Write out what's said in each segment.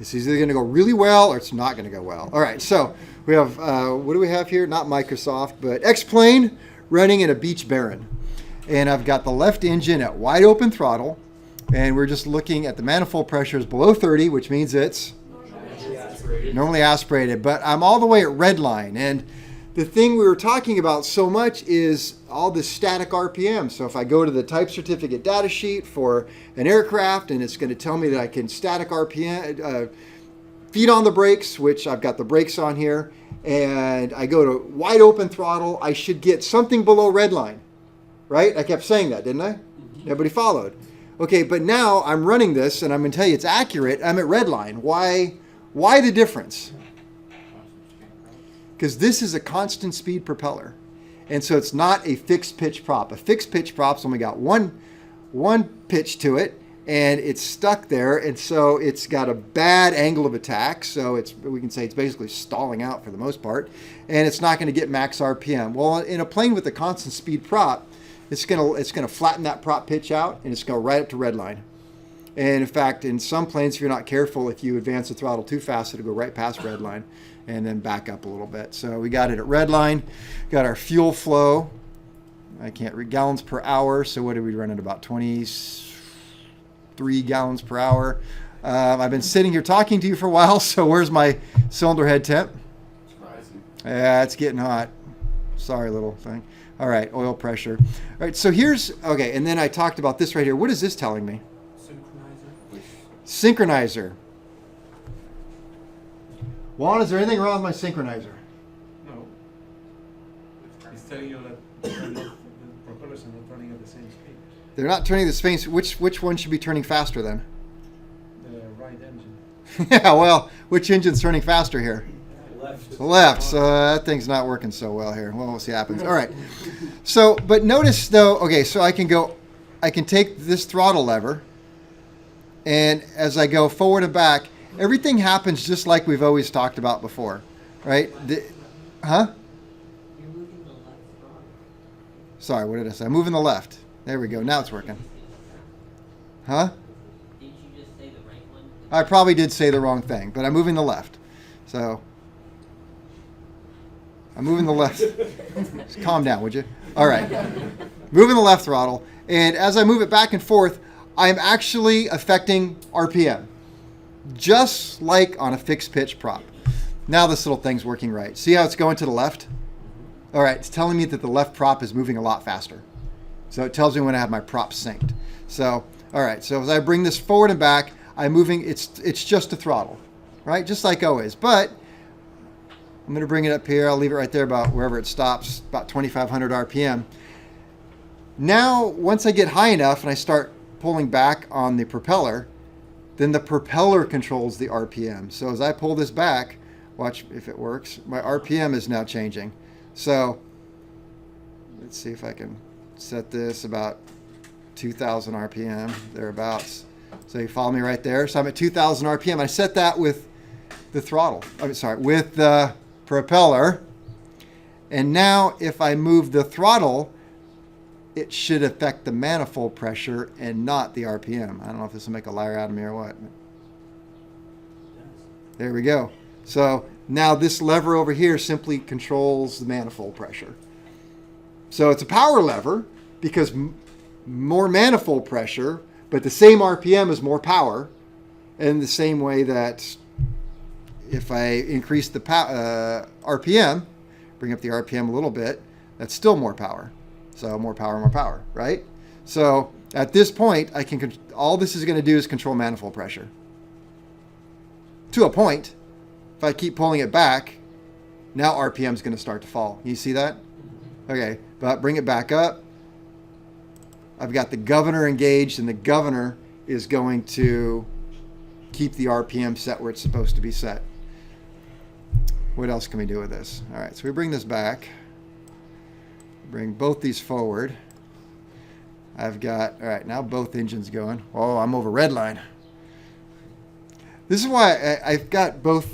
It's either going to go really well or it's not going to go well. All right, so we have, what do we have here? Not Microsoft, but X-Plane running in a beach barren. And I've got the left engine at wide open throttle, and we're just looking at the manifold pressures below 30, which means it's normally aspirated. But I'm all the way at red line, and the thing we were talking about so much is all this static RPM. So if I go to the type certificate data sheet for an aircraft, and it's going to tell me that I can static RPM, feet on the brakes, which I've got the brakes on here, and I go to wide open throttle, I should get something below red line, right? I kept saying that, didn't I? Everybody followed. Okay, but now I'm running this, and I'm going to tell you it's accurate. I'm at red line. Why the difference? Because this is a constant speed propeller. And so it's not a fixed pitch prop. A fixed pitch prop's only got one pitch to it, and it's stuck there, and so it's got a bad angle of attack. So we can say it's basically stalling out for the most part, and it's not going to get max RPM. Well, in a plane with a constant speed prop, it's going to flatten that prop pitch out, and it's going to right up to red line. And in fact, in some planes, if you're not careful, if you advance the throttle too fast, it'll go right past red line and then back up a little bit. So we got it at red line. Got our fuel flow. I can't read gallons per hour. So what did we run at? About 23 gallons per hour. I've been sitting here talking to you for a while. So where's my cylinder head temp? It's rising. Yeah, it's getting hot. Sorry, little thing. All right, oil pressure. All right, so okay, and then I talked about this right here. What is this telling me? Synchronizer. Juan, is there anything wrong with my synchronizer? No. It's telling you that the propellers are not running at the same speed. They're not turning the space. Which one should be turning faster then? The right engine. Yeah, well, which engine's turning faster here? Left. The left. So that thing's not working so well here. Well, we'll see what happens. All right. So, but notice though, okay, so I can take this throttle lever, and as I go forward and back, everything happens just like we've always talked about before, right? Huh? You're moving the left throttle. Sorry, what did I say? I'm moving the left. There we go. Now it's working. Huh? Didn't you just say the right one? I probably did say the wrong thing, but I'm moving the left. So I'm moving the left. Just calm down, would you? All right. Moving the left throttle. And as I move it back and forth, I'm actually affecting RPM, just like on a fixed pitch prop. Now this little thing's working right. See how it's going to the left? All right, it's telling me that the left prop is moving a lot faster. So it tells me when I have my prop synced. So, all right, so as I bring this forward and back, I'm moving, it's just a throttle, right? Just like always. But I'm going to bring it up here. I'll leave it right there about wherever it stops, about 2,500 RPM. Now, once I get high enough and I start pulling back on the propeller, then the propeller controls the RPM. So as I pull this back, watch if it works, my RPM is now changing. So let's see if I can set this about 2,000 RPM, thereabouts. So you follow me right there. So I'm at 2,000 RPM. I set that with the throttle, with the propeller. And now if I move the throttle, it should affect the manifold pressure and not the RPM. I don't know if this will make a liar out of me or what. There we go. So now this lever over here simply controls the manifold pressure. So it's a power lever because more manifold pressure, but the same RPM is more power. In the same way that if I increase the RPM, bring up the RPM a little bit, that's still more power. So more power, right? So at this point, all this is going to do is control manifold pressure. To a point, if I keep pulling it back, now RPM is going to start to fall. You see that? Okay, but bring it back up. I've got the governor engaged, and the governor is going to keep the RPM set where it's supposed to be set. What else can we do with this? All right, so we bring this back. Bring both these forward. All right, now both engines going. Oh, I'm over red line. This is why I've got both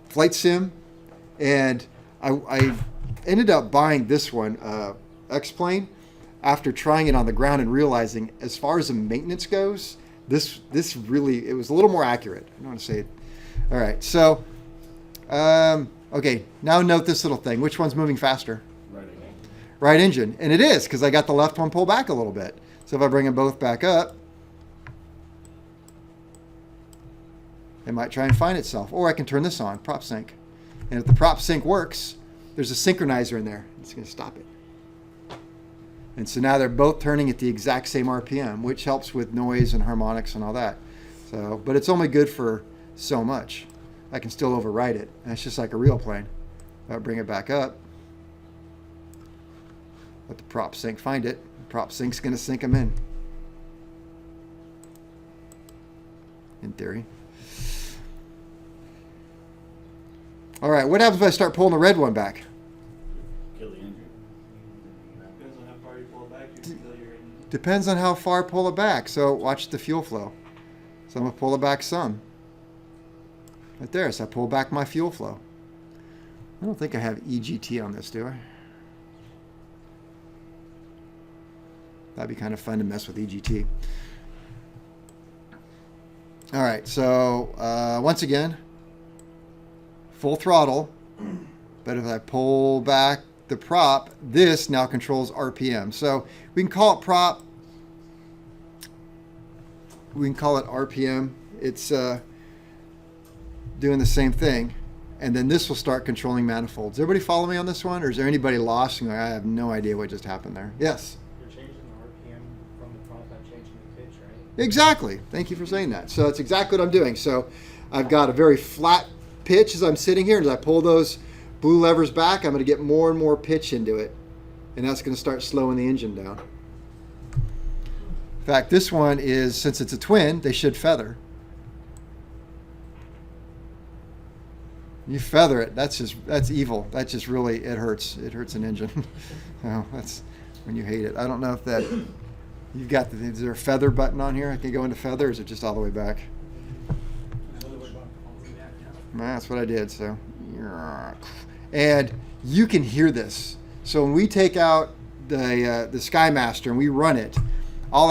Flight Sim, and I ended up buying this one, X-Plane, after trying it on the ground and realizing as far as the maintenance goes, This really, it was a little more accurate. I don't want to say it. All right, so, okay, now note this little thing. Which one's moving faster? Right engine. And it is, because I got the left one pulled back a little bit. So if I bring them both back up, it might try and find itself. Or I can turn this on, prop sync. And if the prop sync works, there's a synchronizer in there. It's going to stop it. And so now they're both turning at the exact same RPM, which helps with noise and harmonics and all that. So, but it's only good for so much. I can still override it. And it's just like a real plane. I'll bring it back up. Let the prop sync find it. The prop sync's going to sync them in theory. All right, what happens if I start pulling the red one back? Kill the engine. Depends on how far you pull it back, you can kill your engine. Depends on how far I pull it back. So watch the fuel flow. So I'm going to pull it back some. Right there, so I pull back my fuel flow. I don't think I have EGT on this, do I? That'd be kind of fun to mess with EGT. All right, so once again, full throttle, but if I pull back the prop, this now controls RPM. So we can call it prop, we can call it RPM. It's doing the same thing. And then this will start controlling manifolds. Everybody follow me on this one? Or is there anybody lost? And I have no idea what just happened there. Yes? You're changing the RPM from the prop by changing the pitch, right? Exactly. Thank you for saying that. So that's exactly what I'm doing. So I've got a very flat pitch as I'm sitting here. And as I pull those blue levers back, I'm going to get more and more pitch into it. And that's going to start slowing the engine down. In fact, this one is, since it's a twin, they should feather. You feather it, that's evil. That just really, it hurts. It hurts an engine. Oh, that's when you hate it. I don't know if that, you've got, is there a feather button on here? I can go into feather, or is it just all the way back? That's what I did, so. And you can hear this. So when we take out the Skymaster and we run it, I'll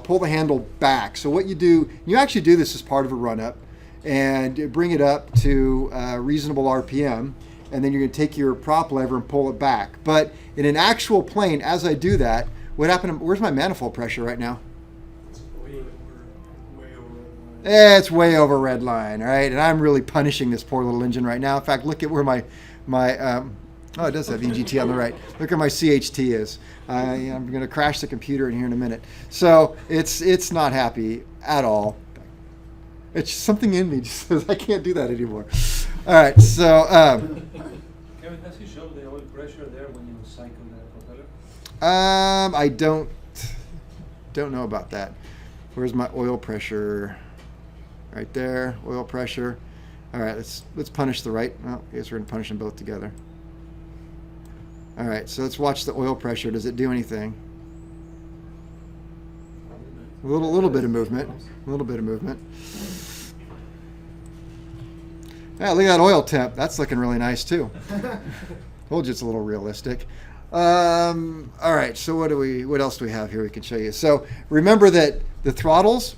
pull the handle back. So what you do, you actually do this as part of a run-up, and bring it up to reasonable RPM, and then you're going to take your prop lever and pull it back. But in an actual plane, as I do that, what happened? Where's my manifold pressure right now? It's way over. It's way over red line, all right? And I'm really punishing this poor little engine right now. In fact, look at where my oh, it does have EGT on the right. Look where my CHT is. I'm going to crash the computer in here in a minute. So it's not happy at all. It's something in me just says I can't do that anymore. All right, so Kevin, does it show the oil pressure there when you cycle the propeller? I don't know about that. Where's my oil pressure? Right there, oil pressure. All right, let's punish the right. Well, I guess we're gonna punish them both together. All right, so let's watch the oil pressure. Does it do anything? A little bit of movement. A little bit of movement. Yeah, look at that oil temp. That's looking really nice too. Told you it's a little realistic. All right, so what else do we have here we can show you? So remember that the throttles,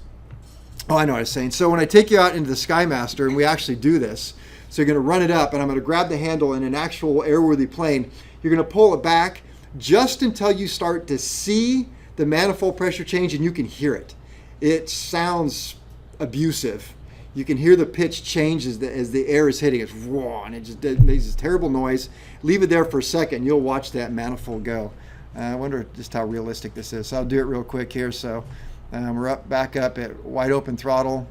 oh, I know what I was saying. So when I take you out into the Skymaster and we actually do this, so you're going to run it up and I'm going to grab the handle in an actual airworthy plane. You're going to pull it back just until you start to see the manifold pressure change and you can hear it. It sounds abusive. You can hear the pitch change as the air is hitting it, and it just makes this terrible noise. Leave it there for a second, you'll watch that manifold go. I wonder just how realistic this is. So I'll do it real quick here. So we're back up at wide open throttle.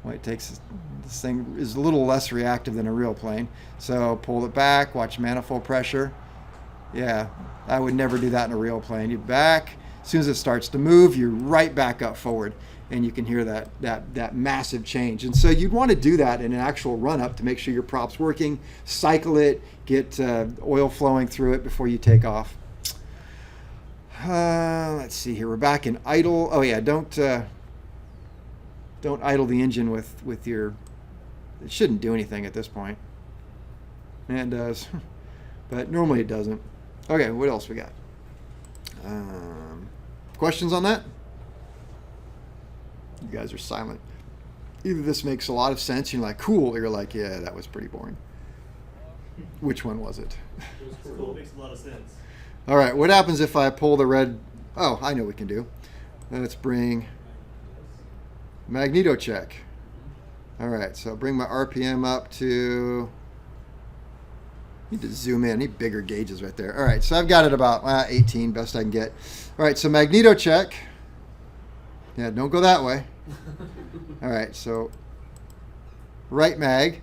Well, this thing is a little less reactive than a real plane. So pull it back, watch manifold pressure. Yeah, I would never do that in a real plane. You back, as soon as it starts to move, you're right back up forward. And you can hear that massive change. And so you'd want to do that in an actual run-up to make sure your prop's working, cycle it, get oil flowing through it before you take off. Let's see here. We're back in idle. Oh yeah, don't idle the engine with your. It shouldn't do anything at this point. And it does, but normally it doesn't. Okay, what else we got? Questions on that? You guys are silent. Either this makes a lot of sense, you're like, cool, or you're like, yeah, that was pretty boring. Which one was it? It's cool. It makes a lot of sense. All right, what happens if I pull the red? Oh, I know what we can do. Let's bring Magneto Check. All right, so bring my RPM up to... Need to zoom in. I need bigger gauges right there. All right, so I've got it about 18, best I can get. All right, so Magneto Check. Yeah, don't go that way. All right, so right mag.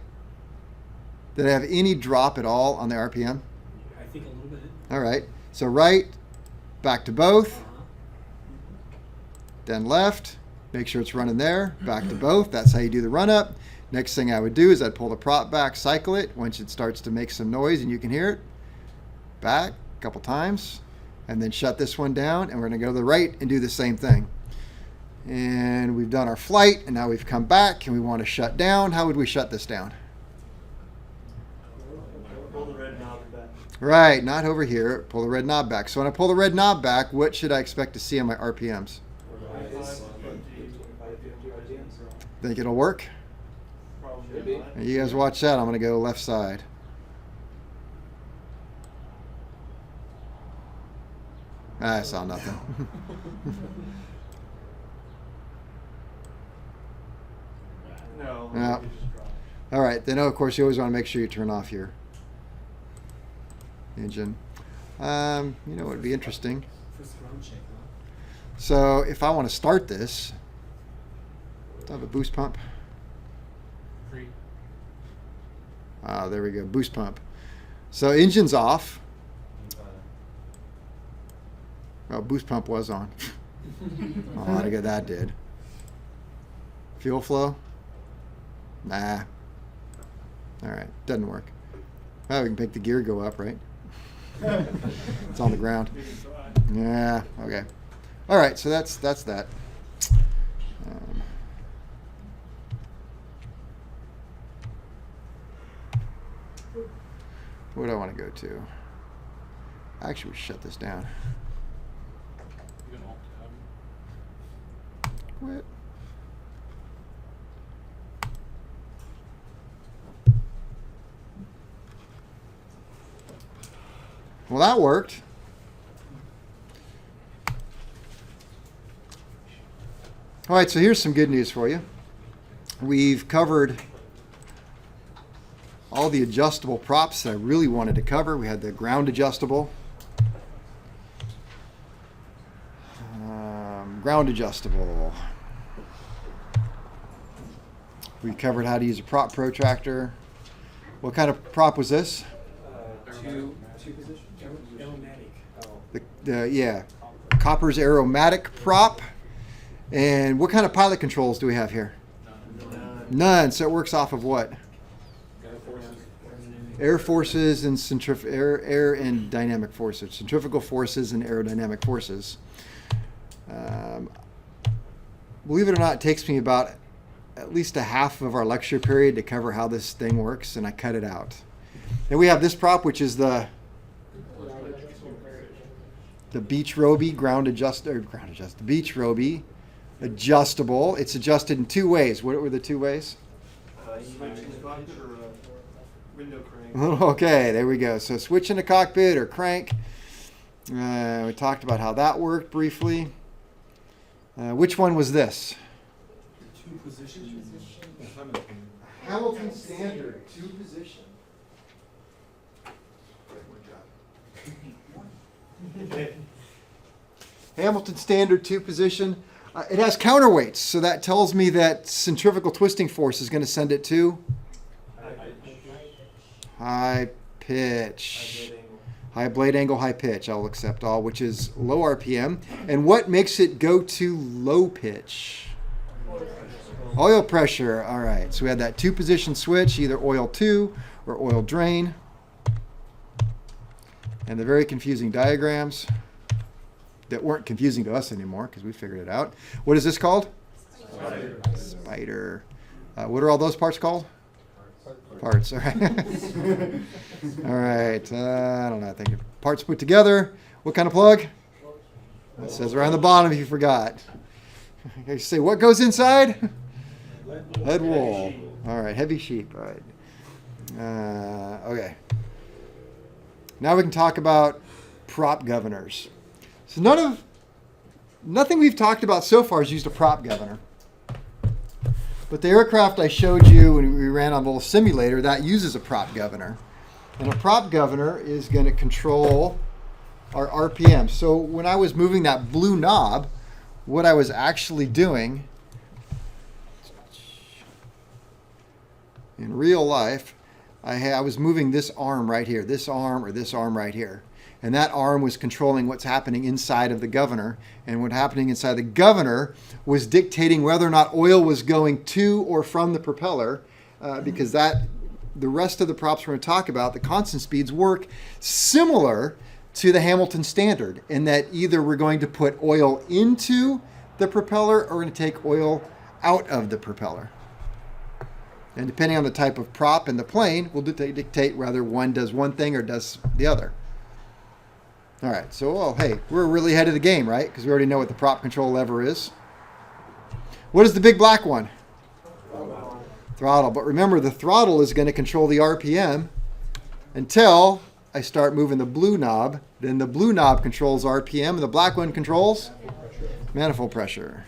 Did I have any drop at all on the RPM? I think a little bit. All right, so right, back to both, Uh-huh. then left. Make sure it's running there, back to both. That's how you do the run up. Next thing I would do is I'd pull the prop back, cycle it. Once it starts to make some noise and you can hear it, back a couple times, and then shut this one down. And we're going to go to the right and do the same thing. And we've done our flight, and now we've come back, and we want to shut down. How would we shut this down? Pull the red knob back. Right, not over here. Pull the red knob back. So when I pull the red knob back, what should I expect to see on my RPMs? Think it'll work? Probably not. You guys watch that. I'm going to go left side. I saw nothing. No. Yeah. you just drop. All right. Then, of course, you always want to make sure you turn off your engine. You know what would be interesting? First ground check, huh? So if I want to start this, do I have a boost pump? Free. There we go. Boost pump. So engine's off. Oh, boost pump was on. Oh, how good that did. Fuel flow? Nah. All right. Doesn't work. Oh, we can make the gear go up, right? It's on the ground. You can try. Yeah. Okay. All right. So that's that. Where do I want to go to? Actually, we should shut this down. You can alt tab. Quit. Well, that worked. All right, so here's some good news for you. We've covered all the adjustable props that I really wanted to cover. We had the ground adjustable. Ground adjustable. We covered how to use a prop protractor. What kind of prop was this? Two positions. Aromatic. Yeah, Copper's aromatic prop. And what kind of pilot controls do we have here? None. So it works off of what? Air forces and air and dynamic forces, centrifugal forces and aerodynamic forces. Believe it or not, it takes me about at least a half of our lecture period to cover how this thing works, and I cut it out. And we have this prop, which is the Beach Roby the Beach Roby adjustable. It's adjusted in two ways. What were the two ways? Switch in the cockpit or window crank. Okay, there we go. So switch in the cockpit or crank. We talked about how that worked briefly. Which one was this? Two positions. Hamilton standard, two position. Hamilton standard, two position. It has counterweights, so that tells me that centrifugal twisting force is going to send it to high pitch. High blade angle, high pitch. I'll accept all, which is low RPM. And what makes it go to low pitch? Oil pressure. All right. So we had that two position switch, either oil 2 or oil drain. And the very confusing diagrams that weren't confusing to us anymore because we figured it out. What is this called? Spider. What are all those parts called? Parts. All right. All right. I don't know. I think parts put together. What kind of plug? It says right on the bottom if you forgot. Okay, say what goes inside? Lead wool. All right, heavy sheep. All right. Okay. Now we can talk about prop governors. So nothing we've talked about so far has used a prop governor. But the aircraft I showed you when we ran on a little simulator, that uses a prop governor. And a prop governor is going to control our RPM. So when I was moving that blue knob, what I was actually doing in real life, I was moving this arm right here, this arm or this arm right here. And that arm was controlling what's happening inside of the governor. And what's happening inside the governor was dictating whether or not oil was going to or from the propeller, because the rest of the props we're going to talk about, the constant speeds, work similar to the Hamilton standard in that either we're going to put oil into the propeller or we're going to take oil out of the propeller. And depending on the type of prop in the plane, will dictate whether one does one thing or does the other. All right, so, hey, we're really ahead of the game, right? Because we already know what the prop control lever is. What is the big black one? Throttle. But remember, the throttle is going to control the RPM until I start moving the blue knob. Then the blue knob controls RPM, and the black one controls manifold pressure.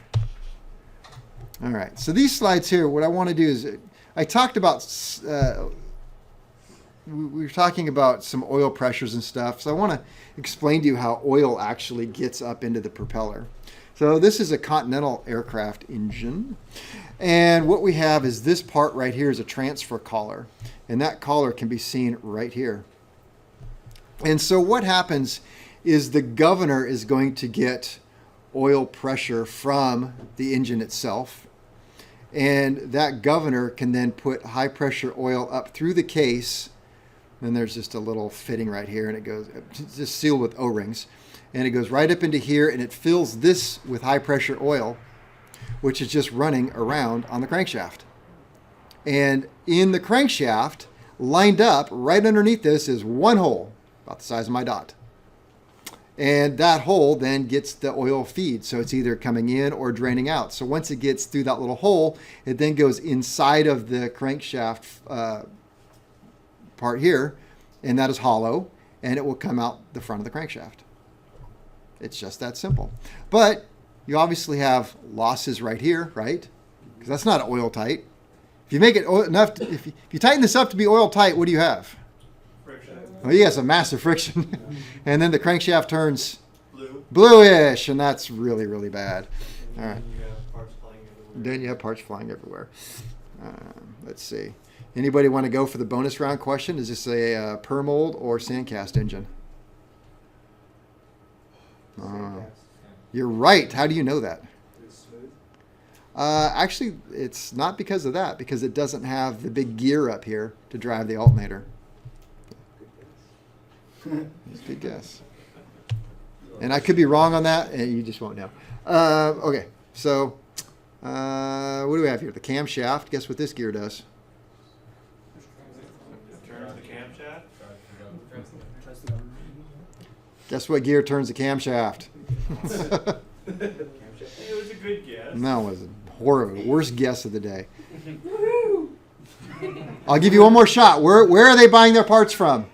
All right, so these slides here, what I want to do is, I talked about, we were talking about some oil pressures and stuff, so I want to explain to you how oil actually gets up into the propeller. So this is a Continental aircraft engine, and what we have is this part right here is a transfer collar, and that collar can be seen right here. And so what happens is the governor is going to get oil pressure from the engine itself, and that governor can then put high pressure oil up through the case. Then there's just a little fitting right here, and it goes, it's just sealed with O-rings, and it goes right up into here, and it fills this with high pressure oil, which is just running around on the crankshaft. And in the crankshaft, lined up right underneath this is one hole, about the size of my dot. And that hole then gets the oil feed, so it's either coming in or draining out. So once it gets through that little hole, it then goes inside of the crankshaft part here, and that is hollow, and it will come out the front of the crankshaft. It's just that simple. But you obviously have losses right here, right? Because that's not oil tight. If you make it enough, if you tighten this up to be oil tight, what do you have? Friction. Well, you have some massive friction, and then the crankshaft turns bluish, and that's really, really bad. All right. Then you have parts flying everywhere. Let's see. Anybody want to go for the bonus round question? Is this a per mold or sandcast engine? You're right. How do you know that? Actually, it's not because of that, because it doesn't have the big gear up here to drive the alternator. Good guess. And I could be wrong on that, and you just won't know. Okay, so what do we have here? The camshaft. Guess what this gear does? Turns the camshaft. Guess what gear turns the camshaft? It was a good guess. No, it was a horrible. Worst guess of the day. I'll give you one more shot. Where are they buying their parts from?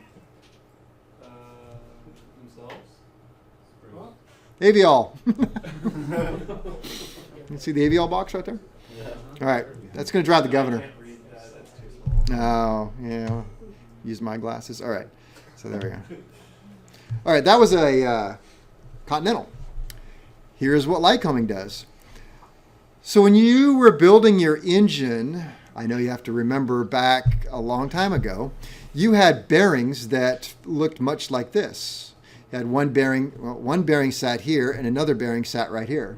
Themselves. Aviol. You see the Aviol box right there? Yeah. All right, that's going to drive the governor. I can't read that. That's too small. Oh, yeah. Use my glasses. All right. So there we go. All right, that was a Continental. Here's what Lycoming does. So when you were building your engine, I know you have to remember back a long time ago, you had bearings that looked much like this. You had one bearing sat here and another bearing sat right here.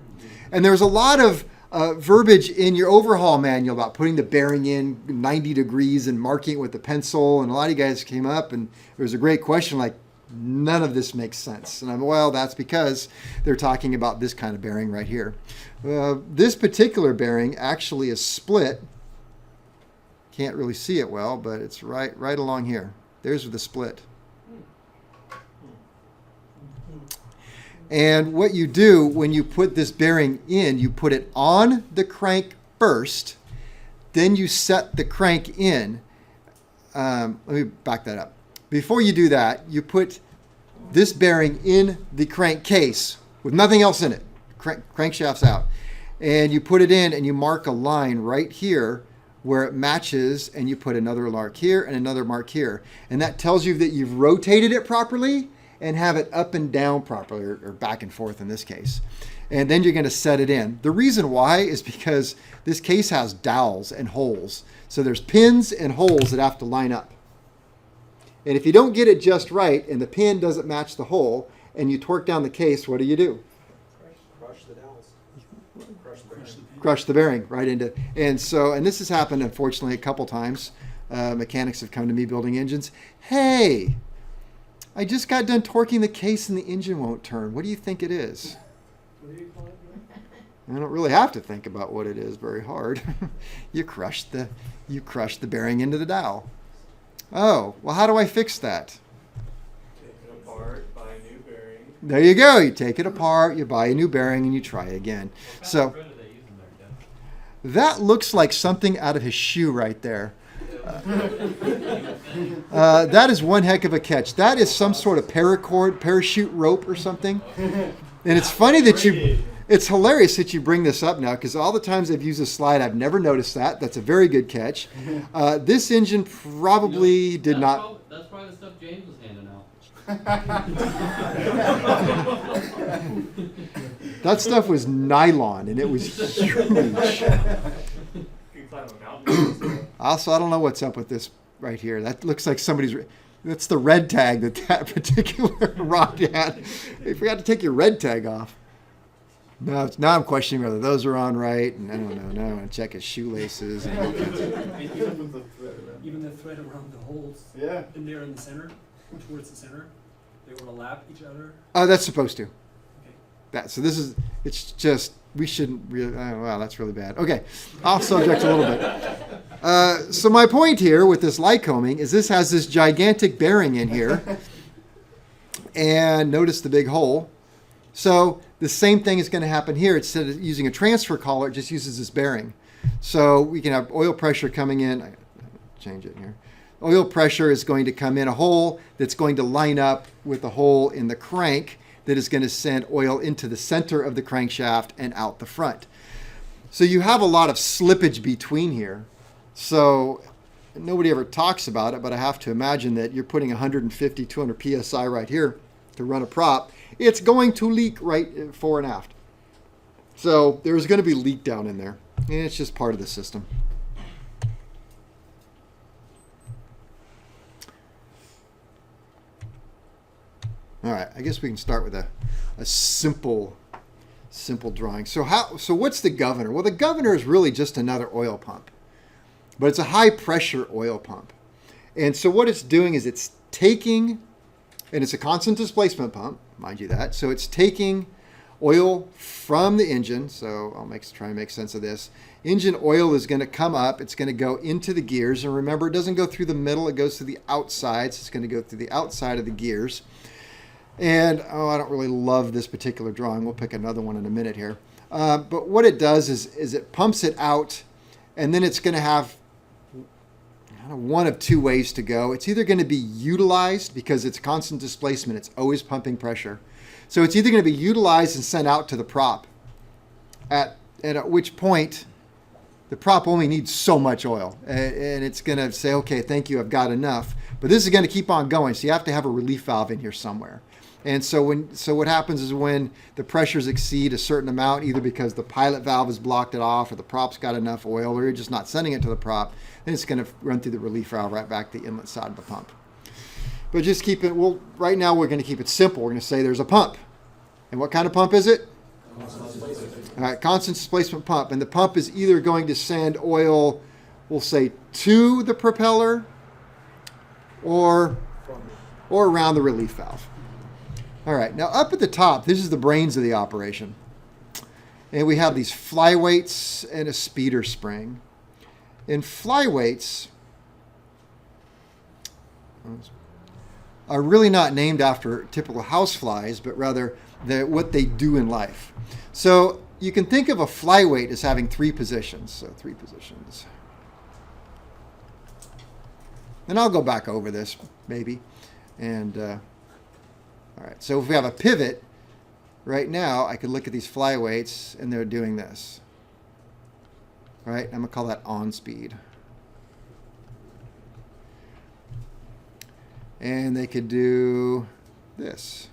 And there was a lot of verbiage in your overhaul manual about putting the bearing in 90 degrees and marking it with a pencil. And a lot of you guys came up and there was a great question like, none of this makes sense. And well, that's because they're talking about this kind of bearing right here. This particular bearing actually is split. Can't really see it well, but it's right along here. There's the split. And what you do when you put this bearing in, you put it on the crank first, then you set the crank in. Let me back that up. Before you do that, you put this bearing in the crank case with nothing else in it. Crankshaft's out. And you put it in and you mark a line right here where it matches, and you put another mark here and another mark here. And that tells you that you've rotated it properly and have it up and down properly, or back and forth in this case. And then you're going to set it in. The reason why is because this case has dowels and holes. So there's pins and holes that have to line up. And if you don't get it just right and the pin doesn't match the hole and you torque down the case, what do? Crush the dowels. Crush the bearing right into. And this has happened, unfortunately, a couple times. Mechanics have come to me building engines. Hey, I just got done torquing the case and the engine won't turn. What do you think it is? What do you call it? I don't really have to think about what it is very hard. You crush the bearing into the dowel. Oh, well, how do I fix that? Take it apart, buy a new bearing. There you go. You take it apart, you buy a new bearing, and you try again. So that looks like something out of his shoe right there. That is one heck of a catch. That is some sort of paracord, parachute rope or something. And it's funny that it's hilarious that you bring this up now, because all the times I've used this slide, I've never noticed that. That's a very good catch. This engine probably did not. That's probably the stuff James was handing out. That stuff was nylon, and it was huge. Also, I don't know what's up with this right here. That looks like that's the red tag that particular rock had. You forgot to take your red tag off. Now I'm questioning whether those are on right, and I don't know. Now I want to check his shoelaces. And Even the thread around the holes in there in the center, towards the center, they overlap each other. Oh, that's supposed to. Okay. It's just, we shouldn't really, wow, that's really bad. Okay, off subject a little bit. So my point here with this Lycoming is this has this gigantic bearing in here. And notice the big hole. So the same thing is going to happen here. Instead of using a transfer collar, it just uses this bearing. So we can have oil pressure coming in. I gotta change it here. Oil pressure is going to come in a hole that's going to line up with the hole in the crank that is going to send oil into the center of the crankshaft and out the front. So you have a lot of slippage between here. So nobody ever talks about it, but I have to imagine that you're putting 150, 200 PSI right here to run a prop. It's going to leak right fore and aft. So there's going to be leak down in there. And it's just part of the system. All right, I guess we can start with a simple drawing. So what's the governor? Well, the governor is really just another oil pump, but it's a high pressure oil pump. And so what it's doing is it's taking, and it's a constant displacement pump, mind you that. So it's taking oil from the engine. So I'll try and make sense of this. Engine oil is going to come up. It's going to go into the gears. And remember, it doesn't go through the middle. It goes to the outside. So it's going to go through the outside of the gears. And, I don't really love this particular drawing. We'll pick another one in a minute here. But what it does is it pumps it out, and then it's going to have one of two ways to go. It's either going to be utilized because it's constant displacement. It's always pumping pressure. So it's either going to be utilized and sent out to the prop, at which point the prop only needs so much oil. And it's going to say, okay, thank you, I've got enough. But this is going to keep on going, so you have to have a relief valve in here somewhere. And so what happens is when the pressures exceed a certain amount, either because the pilot valve has blocked it off or the prop's got enough oil or you're just not sending it to the prop, then it's going to run through the relief valve right back to the inlet side of the pump. But just keep it, well, right now we're going to keep it simple. We're going to say there's a pump. And what kind of pump is it? All right, constant displacement pump. And the pump is either going to send oil, we'll say, to the propeller or around the relief valve. All right, now up at the top, this is the brains of the operation. And we have these flyweights and a speeder spring. In flyweights, are really not named after typical houseflies, but rather what they do in life. So you can think of a flyweight as having 3 positions. So 3 positions. And I'll go back over this maybe. And all right, so if we have a pivot, right now I could look at these flyweights and they're doing this. All right, I'm going to call that on speed. And they could do this.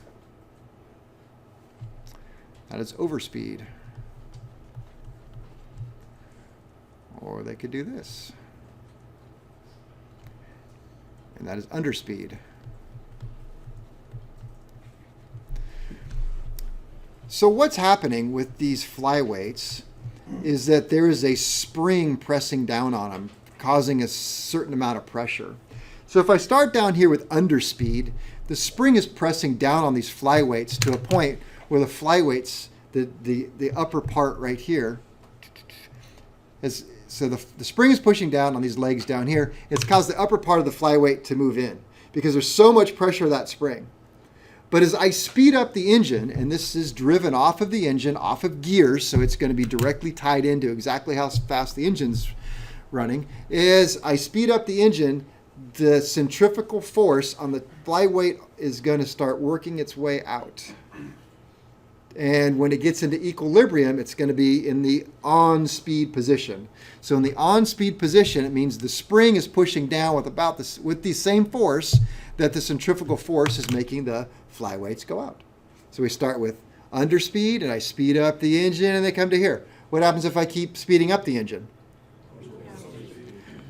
That is overspeed. Or they could do this. And that is underspeed. So what's happening with these flyweights is that there is a spring pressing down on them, causing a certain amount of pressure. So if I start down here with underspeed, the spring is pressing down on these flyweights to a point where the flyweights, the upper part right here, so the spring is pushing down on these legs down here. It's caused the upper part of the flyweight to move in because there's so much pressure of that spring. But as I speed up the engine, and this is driven off of the engine, off of gears, so it's going to be directly tied into exactly how fast the engine's running, as I speed up the engine, the centrifugal force on the flyweight is going to start working its way out. And when it gets into equilibrium, it's going to be in the on-speed position. So in the on-speed position, it means the spring is pushing down with the same force that the centrifugal force is making the flyweights go out. So we start with underspeed, and I speed up the engine, and they come to here. What happens if I keep speeding up the engine?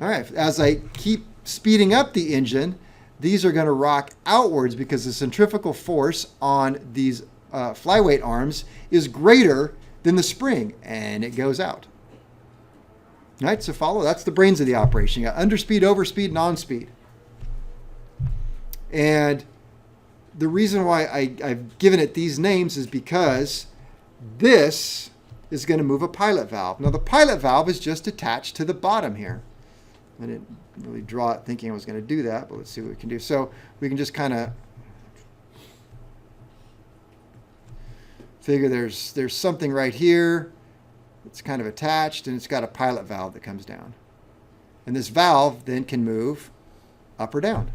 All right, as I keep speeding up the engine, these are going to rock outwards because the centrifugal force on these flyweight arms is greater than the spring, and it goes out. All right, so follow. That's the brains of the operation. You got underspeed, overspeed, and on-speed. And the reason why I've given it these names is because this is going to move a pilot valve. Now, the pilot valve is just attached to the bottom here. I didn't really draw it thinking I was going to do that, but let's see what we can do. So we can just kind of figure there's something right here that's kind of attached, and it's got a pilot valve that comes down. And this valve then can move up or down.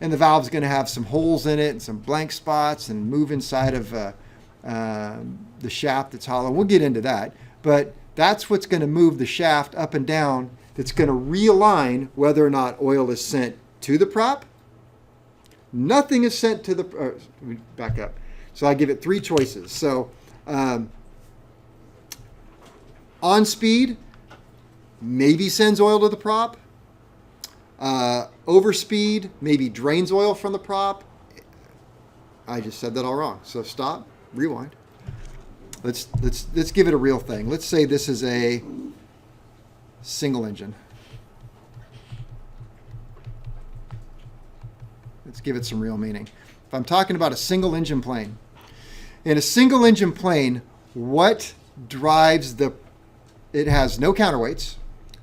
And the valve's going to have some holes in it and some blank spots and move inside of the shaft that's hollow. We'll get into that. But that's what's going to move the shaft up and down. That's going to realign whether or not oil is sent to the prop. Nothing is sent to the... let me back up. So I give it 3 choices. So on speed, maybe sends oil to the prop. Overspeed, maybe drains oil from the prop. I just said that all wrong. So stop, rewind. Let's give it a real thing. Let's say this is a single engine. Let's give it some real meaning. If I'm talking about a single engine plane, in a single engine plane, what drives it has no counterweights.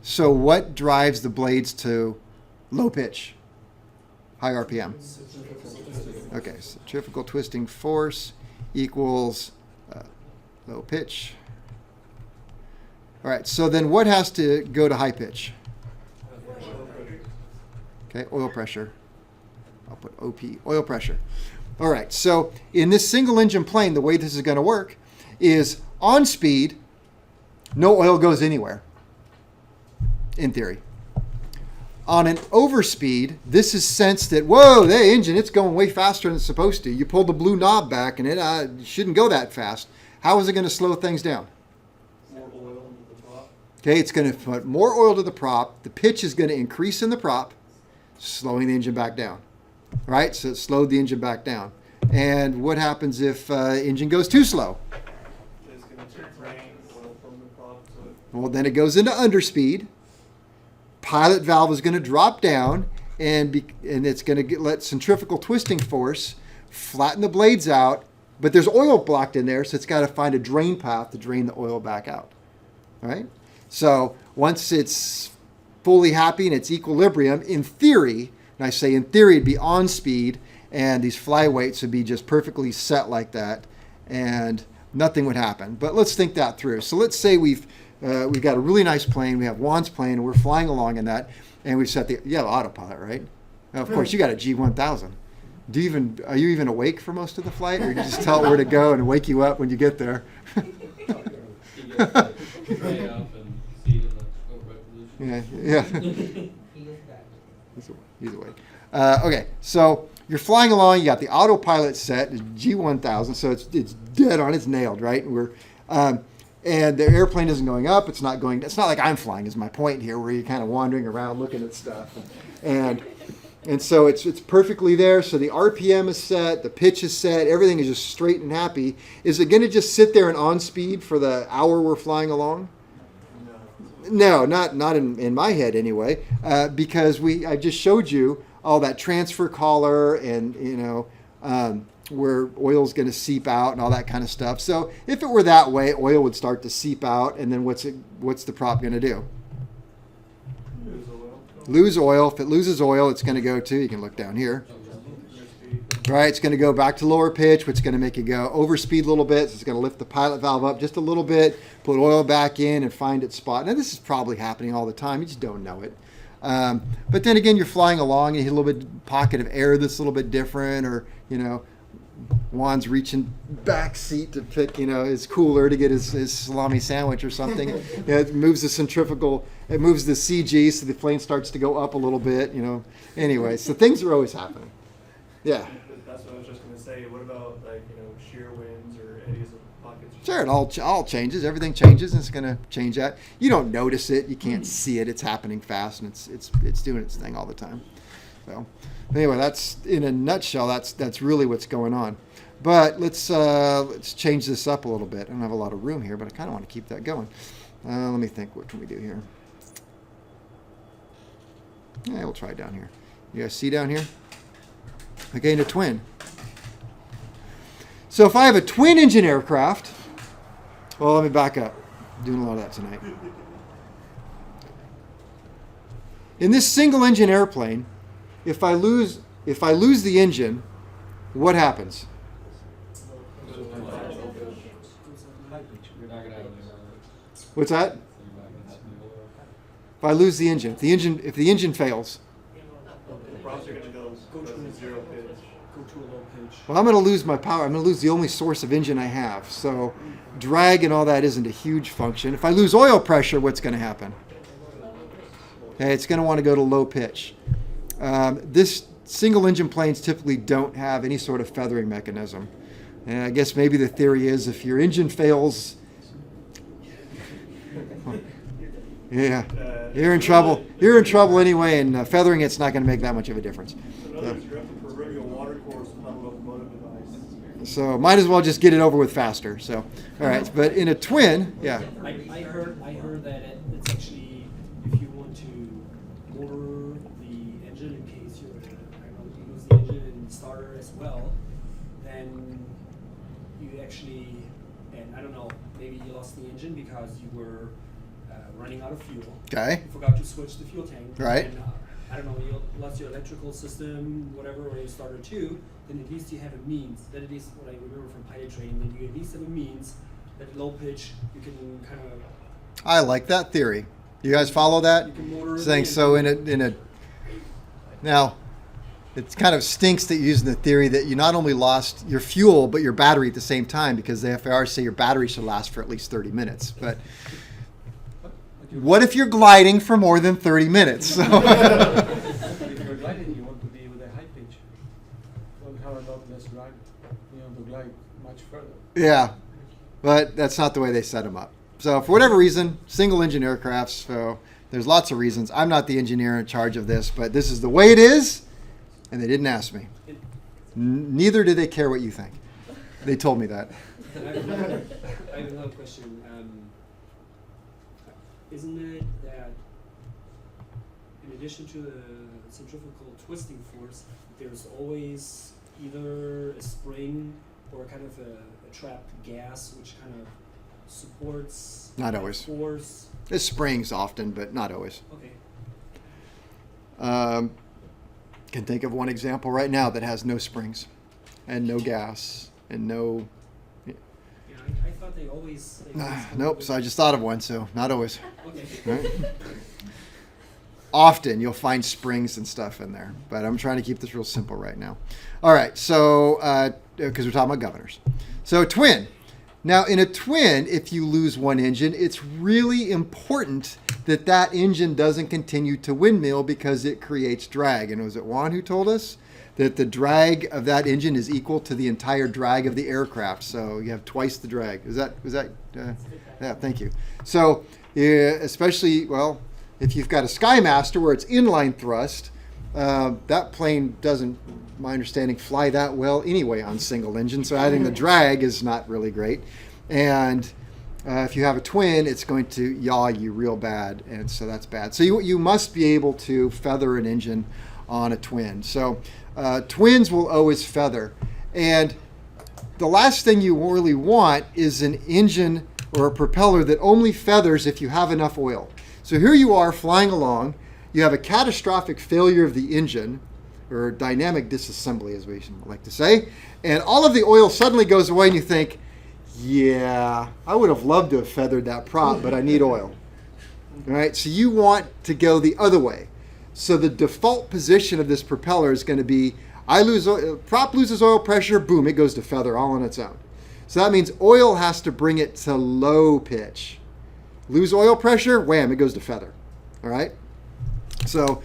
So what drives the blades to low pitch, high RPM? Okay, centrifugal twisting force equals low pitch. All right, so then what has to go to high pitch? Okay, oil pressure. I'll put OP, oil pressure. All right, so in this single engine plane, the way this is going to work is on speed, no oil goes anywhere, in theory. On an overspeed, this is sensed that, whoa, that engine, it's going way faster than it's supposed to. You pull the blue knob back and it shouldn't go that fast. How is it going to slow things down? More oil into the prop. Okay, it's going to put more oil to the prop. The pitch is going to increase in the prop, slowing the engine back down. All right, so it slowed the engine back down. And what happens if engine goes too slow? It's going to drain oil from the prop. Well, then it goes into underspeed. Pilot valve is going to drop down, and it's going to let centrifugal twisting force flatten the blades out. But there's oil blocked in there, so it's got to find a drain path to drain the oil back out. All right? So once it's fully happy and it's equilibrium, in theory, And I say in theory it'd be on speed, and these flyweights would be just perfectly set like that, and nothing would happen. But let's think that through. So let's say we've got a really nice plane. We have Juan's plane, and we're flying along in that, and we've set the autopilot, right? Now, of course, you got a G1000. Are you even awake for most of the flight, or you just tell it where to go and wake you up when you get there? You get straight up and see the scope resolution. Yeah. He's awake. Okay, so you're flying along. You got the autopilot set, G1000, so it's dead on. It's nailed, right? And the airplane isn't going up. It's not like I'm flying. Is my point here, where you're kind of wandering around looking at stuff, and so it's perfectly there. So the RPM is set, the pitch is set, everything is just straight and happy. Is it going to just sit there and on speed for the hour we're flying along? No, not in my head anyway, because I just showed you all that transfer collar and where oil's going to seep out and all that kind of stuff. So if it were that way, oil would start to seep out, and then what's the prop going to do? Lose oil. If it loses oil, it's going to go to, you can look down here. Right, it's going to go back to lower pitch, which is going to make it go overspeed a little bit. So it's going to lift the pilot valve up just a little bit, put oil back in, and find its spot. Now, this is probably happening all the time. You just don't know it. But then again, you're flying along, and you hit a little bit pocket of air that's a little bit different, or, Juan's reaching back seat to pick, his cooler to get his salami sandwich or something. It moves the centrifugal, it moves the CG, so the plane starts to go up a little bit, Anyway, so things are always happening. Yeah. That's what I was just going to say. What about shear winds or eddies of pockets? Sure, it all changes. Everything changes, and it's going to change that. You don't notice it. You can't see it. It's happening fast, and it's doing its thing all the time. So anyway, that's in a nutshell. That's really what's going on. But let's change this up a little bit. I don't have a lot of room here, but I kind of want to keep that going. Let me think. What can we do here? Yeah, we'll try down here. You guys see down here? Okay, in a twin. So if I have a twin engine aircraft, well, let me back up. I'm doing a lot of that tonight. In this single engine airplane, if I lose the engine, what happens? What's that? If I lose the engine, if the engine fails, The props are going to go to zero pitch. Go to a low pitch. well, I'm going to lose my power. I'm going to lose the only source of engine I have. So drag and all that isn't a huge function. If I lose oil pressure, what's going to happen? Okay, it's going to want to go to low pitch. This single engine planes typically don't have any sort of feathering mechanism. And I guess maybe the theory is if your engine fails, yeah, you're in trouble. You're in trouble anyway, and feathering it's not going to make that much of a difference. In other words, you're up the proverbial water course, not a locomotive device. So might as well just get it over with faster. So, all right, but in a twin, yeah. I heard that it's actually, if you want to motor the engine in case you lose the engine and starter as well, then you actually, and I don't know, maybe you lost the engine because you were running out of fuel. Okay. You forgot to switch the fuel tank. Right. And, I don't know, you lost your electrical system, whatever, or your starter too, then at least you have a means. That at least what I remember from pilot training, that you at least have a means that low pitch you can kind of. I like that theory. You guys follow that? You can motor. Saying so in a. Now, it kind of stinks that you're using the theory that you not only lost your fuel but your battery at the same time, because the FAR say your battery should last for at least 30 minutes. But what if you're gliding for more than 30 minutes? So If you're gliding, you want to be with a high pitch. You want to have a lot less drag. You want to glide much further. yeah, but that's not the way they set them up. So for whatever reason, single engine aircrafts, so there's lots of reasons. I'm not the engineer in charge of this, but this is the way it is, and they didn't ask me. Neither did they care what you think. They told me that. I have another question. Isn't it that in addition to the centrifugal twisting force, there's always either a spring or kind of a trapped gas which kind of supports Not that always. force? It springs often, but not always. Okay. can think of one example right now that has no springs and no gas and no. Yeah, I thought they always. Nope. So I just thought of one. So not always. Okay. Right? Often you'll find springs and stuff in there, but I'm trying to keep this real simple right now. All right. So because we're talking about governors, so twin. Now, in a twin, if you lose one engine, it's really important that that engine doesn't continue to windmill because it creates drag. And was it Juan who told us that the drag of that engine is equal to the entire drag of the aircraft? So you have twice the drag. Yeah, thank you. So especially, well, if you've got a Skymaster where it's inline thrust, that plane doesn't, my understanding, fly that well anyway on single engine. So adding the drag is not really great. And if you have a twin, it's going to yaw you real bad. And so that's bad. So you must be able to feather an engine on a twin. So twins will always feather. And the last thing you really want is an engine or a propeller that only feathers if you have enough oil. So here you are flying along. You have a catastrophic failure of the engine, or dynamic disassembly, as we like to say, and all of the oil suddenly goes away, and you think, yeah, I would have loved to have feathered that prop, but I need oil. All right, so you want to go the other way. So the default position of this propeller is going to be, prop loses oil pressure, boom, it goes to feather all on its own. So that means oil has to bring it to low pitch. Lose oil pressure, wham, it goes to feather. All right? So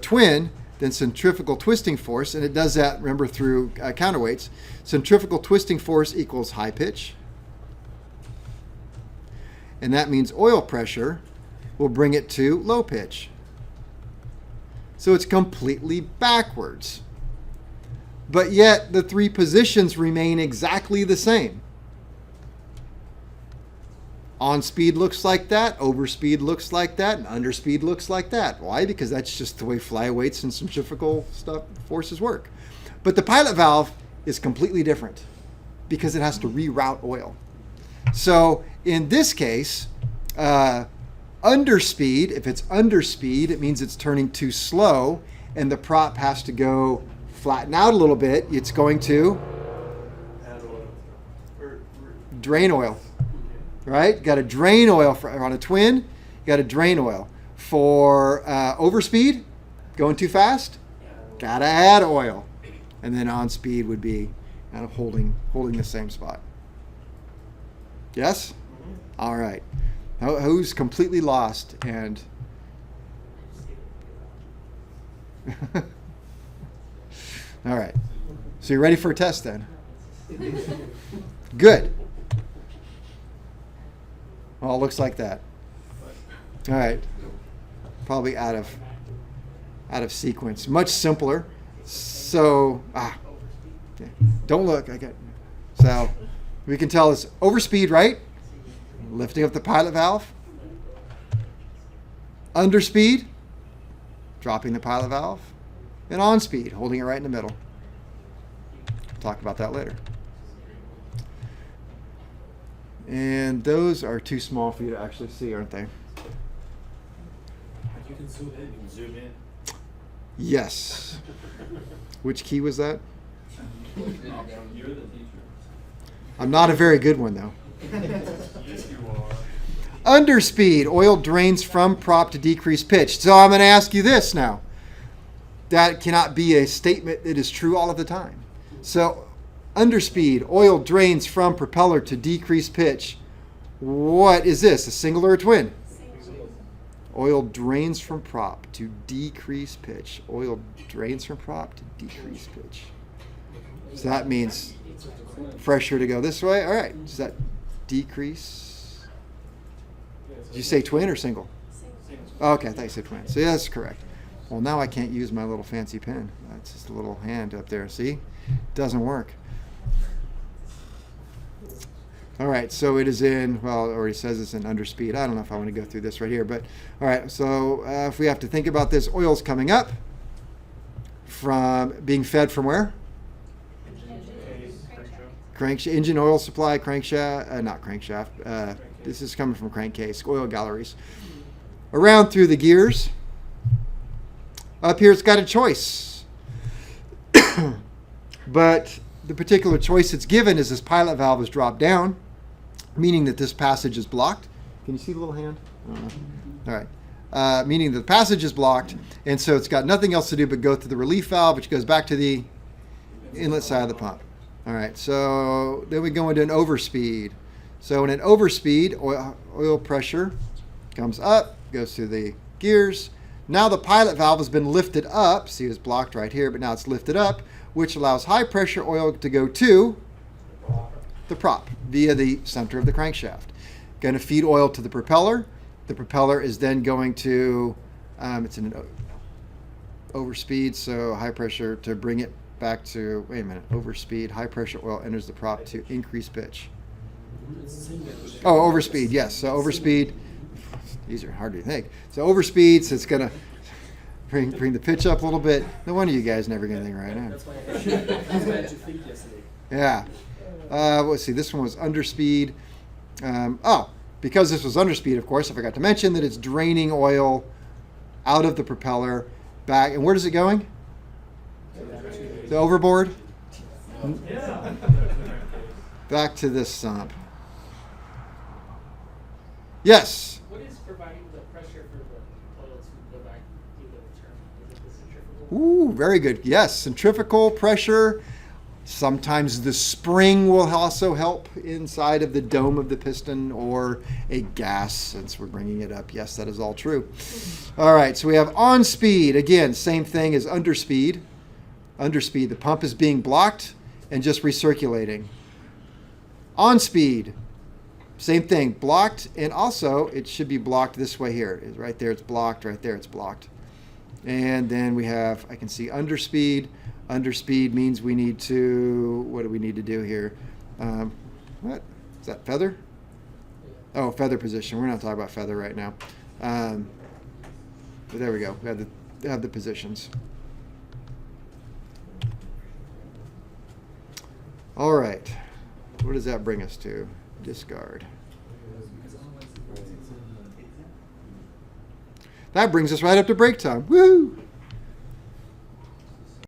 twin, then centrifugal twisting force, and it does that, remember, through counterweights. Centrifugal twisting force equals high pitch. And that means oil pressure will bring it to low pitch. So it's completely backwards. But yet the three positions remain exactly the same. On speed looks like that, over speed looks like that, and under speed looks like that. Why? Because that's just the way flyweights and centrifugal forces work. But the pilot valve is completely different because it has to reroute oil. So in this case, underspeed, if it's underspeed, it means it's turning too slow and the prop has to go flatten out a little bit. It's going to Add oil. Or drain oil. Right? Got to drain oil on a twin. You got to drain oil. For overspeed, going too fast, got to add oil. And then on speed would be kind of holding the same spot. Yes? All right. Who's completely lost and all right. So you're ready for a test then? Good. Well, it looks like that. All right. Probably out of sequence. Much simpler. So, yeah. Don't look. So, we can tell it's overspeed, right? Lifting up the pilot valve. Underspeed, dropping the pilot valve. And on speed, holding it right in the middle. Talk about that later. And those are too small for you to actually see, aren't they? You can zoom in. You can zoom in. Yes. Which key was that? You're the teacher. I'm not a very good one, though. Yes, you are. Underspeed, oil drains from prop to decrease pitch. So I'm going to ask you this now. That cannot be a statement that is true all of the time. So underspeed, oil drains from propeller to decrease pitch. What is this, a single or a twin? Single. Oil drains from prop to decrease pitch. Oil drains from prop to decrease pitch. So that means pressure to go this way. All right, does that decrease? Did you say twin or single? Okay, I thought you said twin. So yeah, that's correct. Well, now I can't use my little fancy pen. That's just a little hand up there. See? Doesn't work. All right, so it is in, well, it already says it's in underspeed. I don't know if I want to go through this right here, but all right, so if we have to think about this, oil's coming up from being fed from where? Engine oil supply, crankshaft, not crankshaft. This is coming from crankcase, oil galleries. Around through the gears. Up here it's got a choice. But the particular choice that's given is this pilot valve is dropped down, meaning that this passage is blocked. Can you see the little hand? All right. Meaning that the passage is blocked, and so it's got nothing else to do but go through the relief valve, which goes back to the inlet side of the pump. All right, so then we go into an overspeed. So in an overspeed, oil pressure comes up, goes through the gears. Now the pilot valve has been lifted up. See, it's blocked right here, but now it's lifted up, which allows high pressure oil to go to the prop via the center of the crankshaft. Going to feed oil to the propeller. The propeller is then going to, it's in an overspeed, so high pressure to bring it back to, wait a minute, overspeed, high pressure oil enters the prop to increase pitch. Oh, overspeed, yes. So overspeed, these are hard to think. So overspeed, so it's going to bring the pitch up a little bit. No wonder you guys never get anything right. Huh? That's why I had to think yesterday. Yeah. Let's see, this one was underspeed. Because this was underspeed, of course, I forgot to mention that it's draining oil out of the propeller back. And where is it going? The overboard? Back to this sump. Yes? What is providing the pressure for the oil to go back through the return? Is it the centrifugal? Ooh, very good. Yes, centrifugal pressure. Sometimes the spring will also help inside of the dome of the piston, or a gas, since we're bringing it up. Yes, that is all true. All right, so we have on speed. Again, same thing as underspeed. Underspeed, the pump is being blocked and just recirculating. On speed, same thing, blocked, and also it should be blocked this way here. Right there it's blocked, right there it's blocked. And then we have, I can see underspeed. Underspeed means we need to, what do we need to do here? What? Is that feather? Oh, feather position. We're not talking about feather right now. But there we go. We have the positions. All right. What does that bring us to? Discard. That brings us right up to break time. Woo!